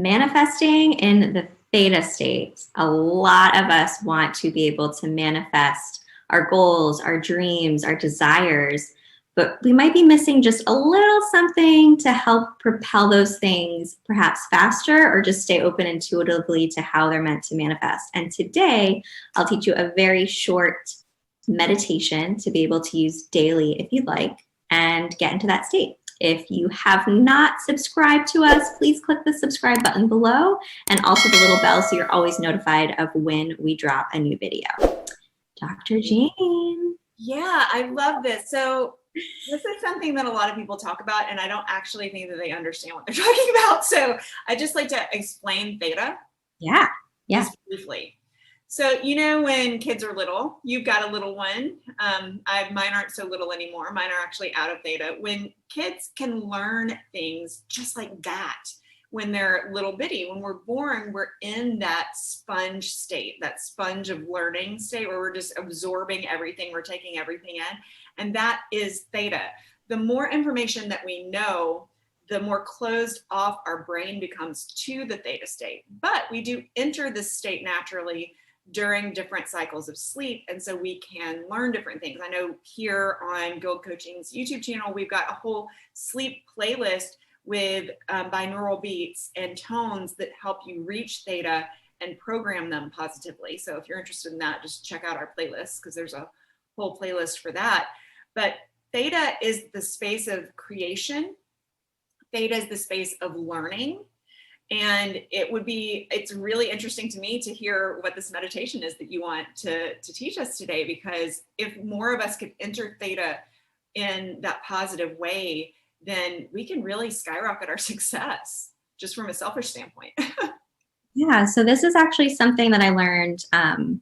Manifesting in the theta state. A lot of us want to be able to manifest our goals, our dreams, our desires, but we might be missing just a little something to help propel those things perhaps faster, or just stay open intuitively to how they're meant to manifest. And today, I'll teach you a very short meditation to be able to use daily if you'd like, and get into that state. If you have not subscribed to us, please click the subscribe button below, and also the little bell so you're always notified of when we drop a new video. Dr. Jane. Yeah, I love this. So this is something that a lot of people talk about, and I don't actually think that they understand what they're talking about. So I just like to explain theta. Yeah. Just briefly. So, you know, when kids are little, you've got a little one. Mine aren't so little anymore. Mine are actually out of theta. When kids can learn things just like that, when they're little bitty, when we're born, we're in that sponge state, that sponge of learning state where we're just absorbing everything, we're taking everything in. And that is theta. The more information that we know, the more closed off our brain becomes to the theta state. But we do enter this state naturally during different cycles of sleep. And so we can learn different things. I know here on GILD Coaching's YouTube channel, we've got a whole sleep playlist with binaural beats and tones that help you reach theta and program them positively. So if you're interested in that, just check out our playlist, because there's a whole playlist for that. But theta is the space of creation. Theta is the space of learning. And it's really interesting to me to hear what this meditation is that you want to teach us today, because if more of us could enter theta in that positive way, then we can really skyrocket our success just from a selfish standpoint. Yeah, so this is actually something that I learned from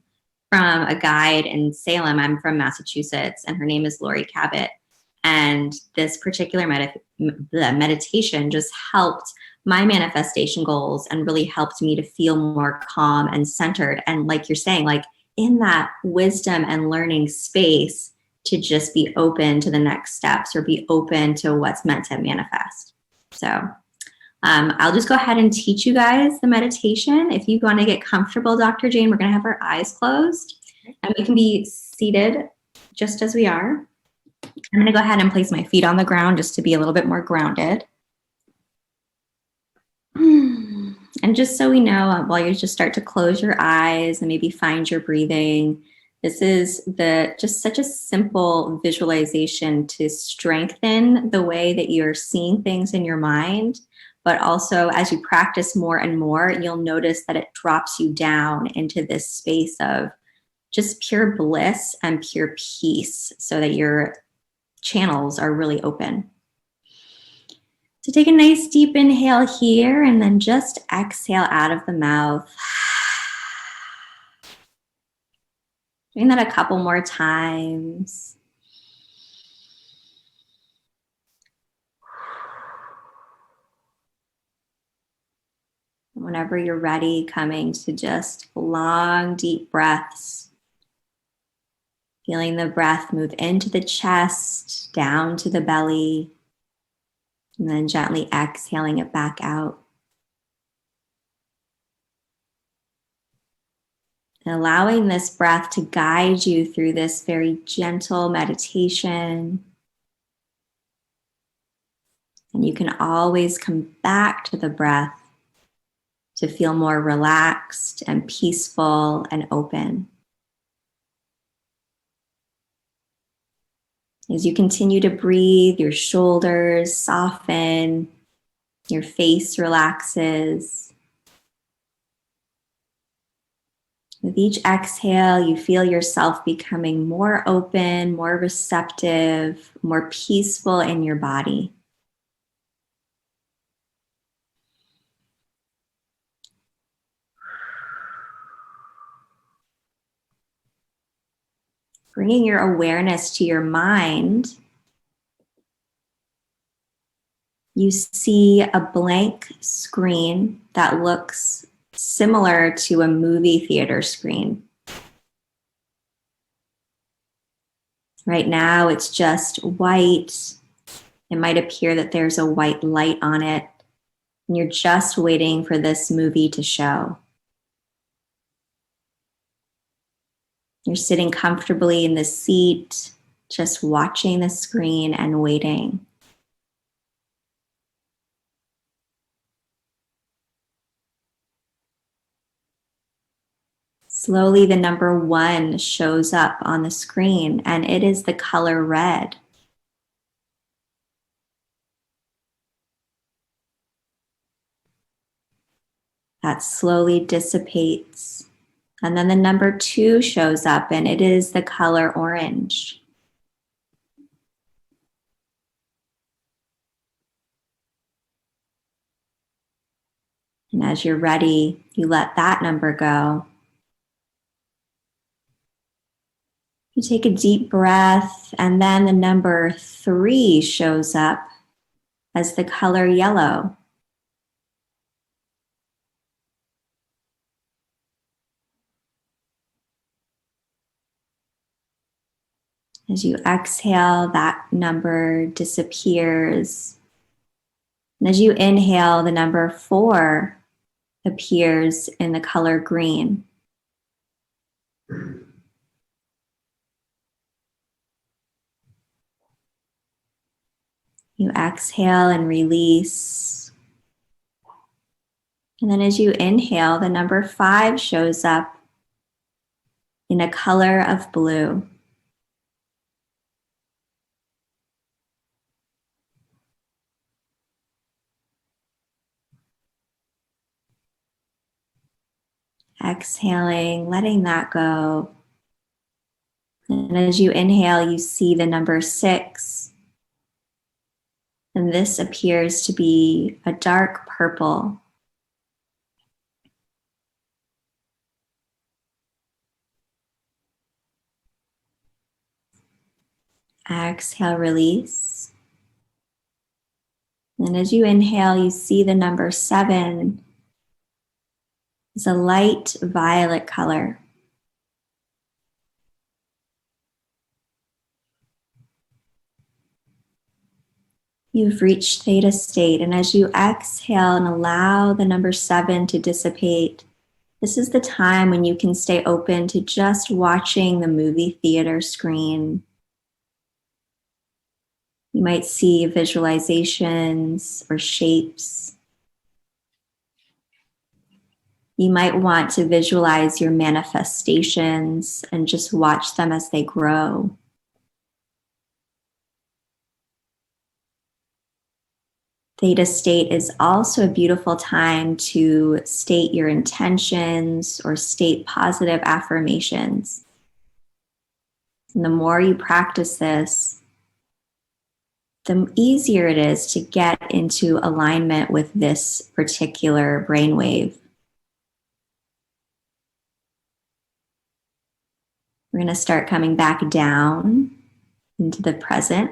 a guide in Salem. I'm from Massachusetts, and her name is Lori Cabot. And this particular meditation just helped my manifestation goals and really helped me to feel more calm and centered. And like you're saying, like in that wisdom and learning space, to just be open to the next steps, or be open to what's meant to manifest. So I'll just go ahead and teach you guys the meditation. If you want to get comfortable, Dr. Jane, we're going to have our eyes closed, and we can be seated just as we are. I'm going to go ahead and place my feet on the ground just to be a little bit more grounded. And just so we know, while you just start to close your eyes and maybe find your breathing, this is just such a simple visualization to strengthen the way that you're seeing things in your mind. But also, as you practice more and more, you'll notice that it drops you down into this space of just pure bliss and pure peace, so that your channels are really open. So take a nice deep inhale here, and then just exhale out of the mouth. Doing that a couple more times. Whenever you're ready, coming to just long, deep breaths. Feeling the breath move into the chest, down to the belly, and then gently exhaling it back out. And allowing this breath to guide you through this very gentle meditation. And you can always come back to the breath to feel more relaxed and peaceful and open. As you continue to breathe, your shoulders soften, your face relaxes. With each exhale, you feel yourself becoming more open, more receptive, more peaceful in your body. Bringing your awareness to your mind, you see a blank screen that looks similar to a movie theater screen. Right now, it's just white. It might appear that there's a white light on it, And you're just waiting for this movie to show. You're sitting comfortably in the seat, just watching the screen and waiting. Slowly, the number 1 shows up on the screen, and it is the color red. That slowly dissipates. And then the number 2 shows up, and it is the color orange. And as you're ready, you let that number go. You take a deep breath, and then the number 3 shows up as the color yellow. As you exhale, that number disappears. And as you inhale, the number 4 appears in the color green. You exhale and release. And then as you inhale, the number 5 shows up in a color of blue. Exhaling, letting that go. And as you inhale, you see the number 6. And this appears to be a dark purple. Exhale, release. And as you inhale, you see the number 7 is a light violet color. You've reached theta state, and as you exhale and allow the number 7 to dissipate, this is the time when you can stay open to just watching the movie theater screen. You might see visualizations or shapes. You might want to visualize your manifestations and just watch them as they grow. Theta state is also a beautiful time to state your intentions or state positive affirmations. And the more you practice this, the easier it is to get into alignment with this particular brainwave. We're going to start coming back down into the present.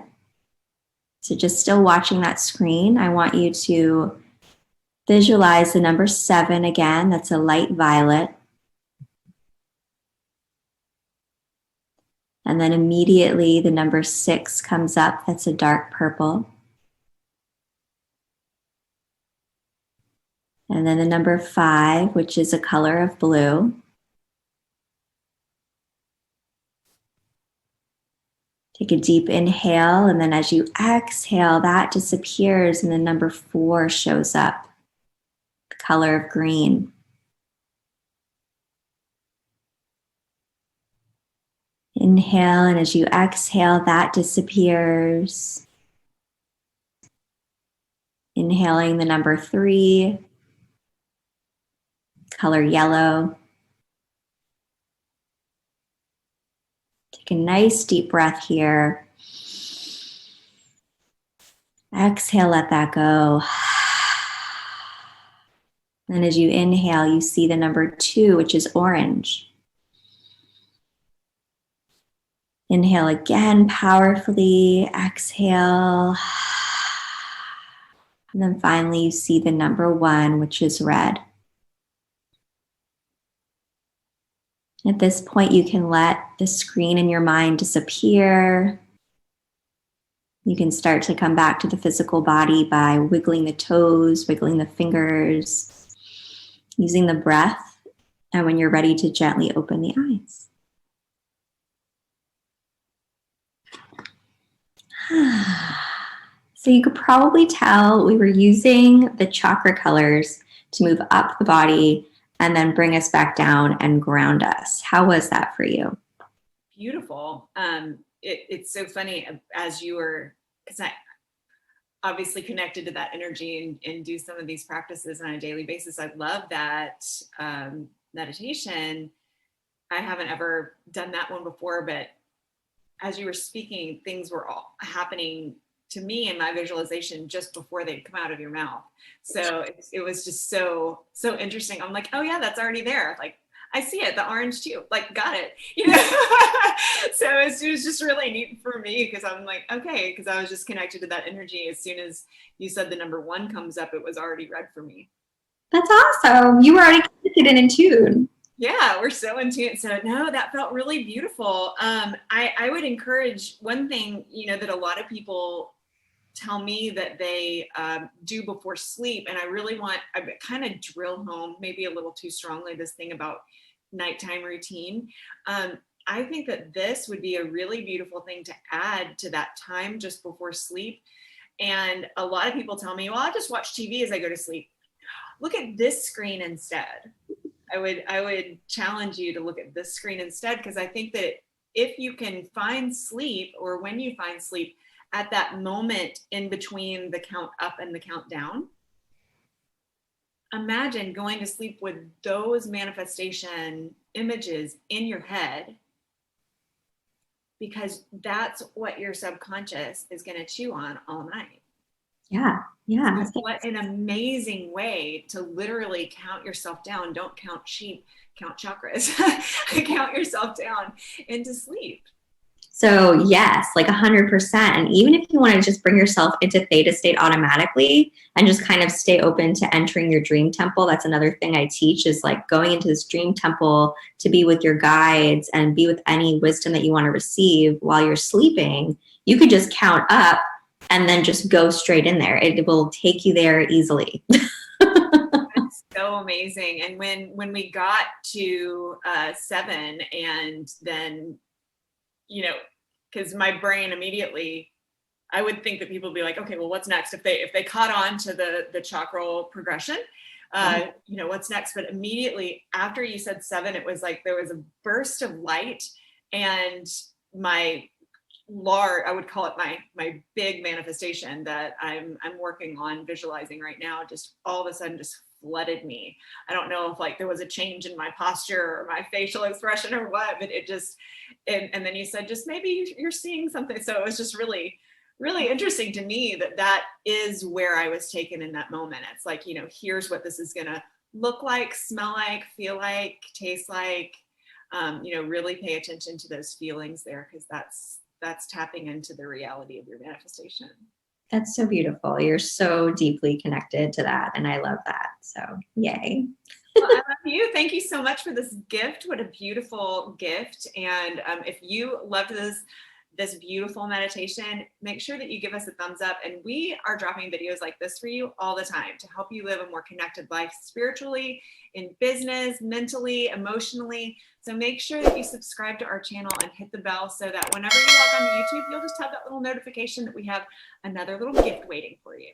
So just still watching that screen, I want you to visualize the number 7 again. That's a light violet. And then immediately the number 6 comes up. That's a dark purple. And then the number 5, which is a color of blue. Take a deep inhale, and then as you exhale, that disappears, and the number 4 shows up, the color of green. Inhale, and as you exhale, that disappears. Inhaling the number 3, color yellow. Take a nice deep breath here. Exhale, let that go. And as you inhale, you see the number 2, which is orange. Inhale again powerfully. Exhale. And then finally, you see the number 1, which is red. At this point, you can let the screen in your mind disappear. You can start to come back to the physical body by wiggling the toes, wiggling the fingers, using the breath, and when you're ready to gently open the eyes. So you could probably tell we were using the chakra colors to move up the body and then bring us back down and ground us. How was that for you? Beautiful. It's so funny as you were, because I obviously connected to that energy and do some of these practices on a daily basis. I love that meditation. I haven't ever done that one before, but as you were speaking, things were all happening to me in my visualization just before they'd come out of your mouth. So it was just so interesting. I'm like, oh yeah, that's already there. Like, I see it, the orange too, like, got it, you know? So it was just really neat for me because I'm like, okay, because I was just connected to that energy. As soon as you said the number 1 comes up, it was already red for me. That's awesome. You were already connected and in tune. Yeah, we're so in tune. So no, that felt really beautiful. I would encourage one thing, you know, that a lot of people tell me that they do before sleep. And I kind of drill home, maybe a little too strongly, this thing about nighttime routine. I think that this would be a really beautiful thing to add to that time just before sleep. And a lot of people tell me, well, I'll just watch TV as I go to sleep. Look at this screen instead. I would challenge you to look at this screen instead, because I think that if you can find sleep, or when you find sleep, at that moment in between the count up and the count down, imagine going to sleep with those manifestation images in your head, because that's what your subconscious is going to chew on all night. Yeah. Yeah. So what an amazing way to literally count yourself down. Don't count sheep, count chakras. Count yourself down into sleep. So yes, like 100%. And even if you want to just bring yourself into theta state automatically and just kind of stay open to entering your dream temple, that's another thing I teach, is like going into this dream temple to be with your guides and be with any wisdom that you want to receive while you're sleeping. You could just count up and then just go straight in there. It will take you there easily. That's so amazing. And when we got to 7, and then, you know, because my brain immediately, I would think that people would be like, okay, well, what's next? If they caught on to the chakral progression, you know, what's next? But immediately after you said 7, it was like there was a burst of light, and I would call it my big manifestation that I'm working on visualizing right now, just all of a sudden just flooded me. I don't know if like there was a change in my posture or my facial expression or what, but it just, and then you said, just maybe you're seeing something. So it was just really, really interesting to me that is where I was taken in that moment. It's like, you know, here's what this is going to look like, smell like, feel like, taste like, you know, really pay attention to those feelings there, because that's tapping into the reality of your manifestation. That's so beautiful. You're so deeply connected to that. And I love that. So yay. Well, I love you. Thank you so much for this gift. What a beautiful gift. And if you loved this beautiful meditation, make sure that you give us a thumbs up. And we are dropping videos like this for you all the time to help you live a more connected life spiritually, in business, mentally, emotionally. So make sure that you subscribe to our channel and hit the bell so that whenever you log on to YouTube, you'll just have that little notification that we have another little gift waiting for you.